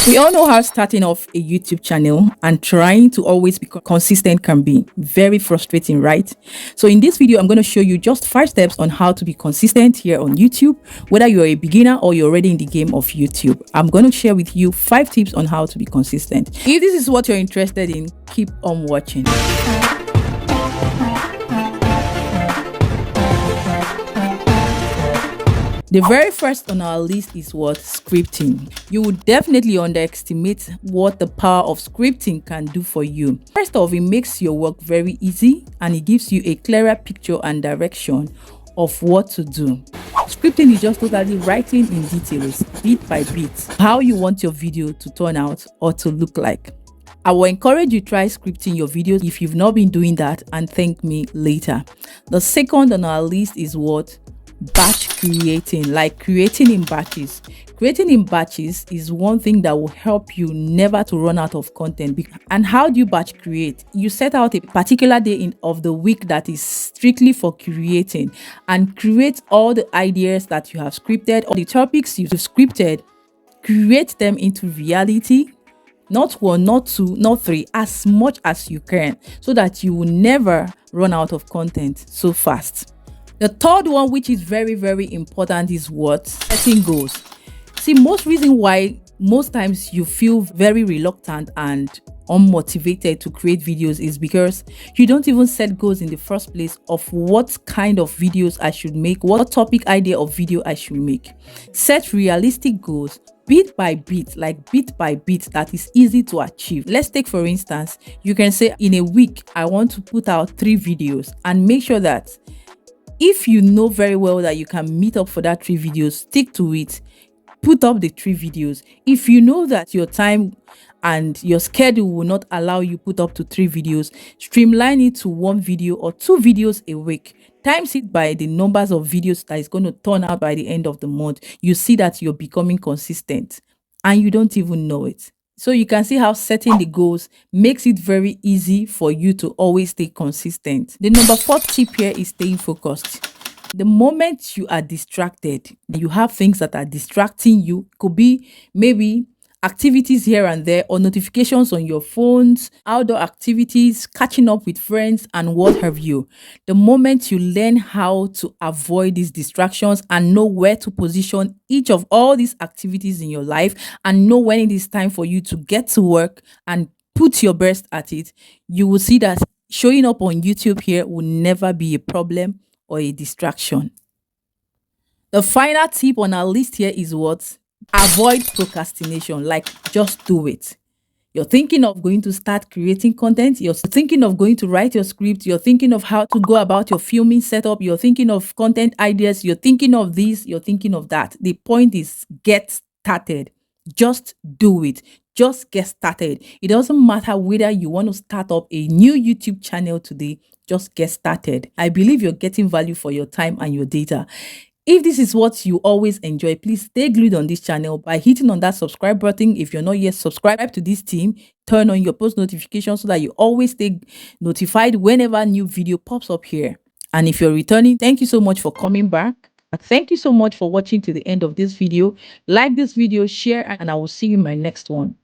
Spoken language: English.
We all know how starting off a YouTube channel and trying to always be consistent can be very frustrating, right? So in this video, I'm going to show you just 5 steps on how to be consistent here on YouTube, whether you're a beginner or you're already in the game of YouTube. I'm going to share with you 5 tips on how to be consistent. If this is what you're interested in, keep on watching. The very first on our list is what? Scripting. You would definitely underestimate what the power of scripting can do for you. First off, it makes your work very easy and it gives you a clearer picture and direction of what to do. Scripting is just totally writing in details, bit by bit, how you want your video to turn out or to look like. I will encourage you to try scripting your videos if you've not been doing that, and thank me later. The second on our list is what? Batch creating, like creating in batches. Creating in batches is one thing that will help you never to run out of content. And how do you batch create? You set out a particular day of the week that is strictly for creating, and create all the ideas that you have scripted, all the topics you've scripted, create them into reality. Not 1, not 2, not 3, as much as you can, so that you will never run out of content so fast. The third one, which is very, very important, is what? Setting goals. See, most reason why most times you feel very reluctant and unmotivated to create videos is because you don't even set goals in the first place of what kind of videos I should make, what topic idea of video I should make. Set realistic goals, bit by bit, like bit by bit, that is easy to achieve. Let's take, for instance, you can say in a week, I want to put out 3 videos, and make sure that if you know very well that you can meet up for that 3 videos, stick to it. Put up the 3 videos. If you know that your time and your schedule will not allow you put up to 3 videos, streamline it to 1 video or 2 videos a week. Times it by the numbers of videos that is going to turn out by the end of the month. You see that you're becoming consistent and you don't even know it. So you can see how setting the goals makes it very easy for you to always stay consistent. The number 4 tip here is staying focused. The moment you are distracted, you have things that are distracting you. Could be maybe activities here and there, or notifications on your phones, outdoor activities, catching up with friends, and what have you. The moment you learn how to avoid these distractions and know where to position each of all these activities in your life, and know when it is time for you to get to work and put your best at it, you will see that showing up on YouTube here will never be a problem or a distraction. The final tip on our list here is what? Avoid procrastination. Like, just do it. You're thinking of going to start creating content, you're thinking of going to write your script, you're thinking of how to go about your filming setup, you're thinking of content ideas, you're thinking of this, you're thinking of that. The point is, get started. Just do it. Just get started. It doesn't matter whether you want to start up a new YouTube channel today, just get started. I believe you're getting value for your time and your data. If this is what you always enjoy, please stay glued on this channel by hitting on that subscribe button. If you're not yet subscribed to this team, turn on your post notifications so that you always stay notified whenever a new video pops up here. And if you're returning, thank you so much for coming back. Thank you so much for watching to the end of this video. Like this video, share, and I will see you in my next one.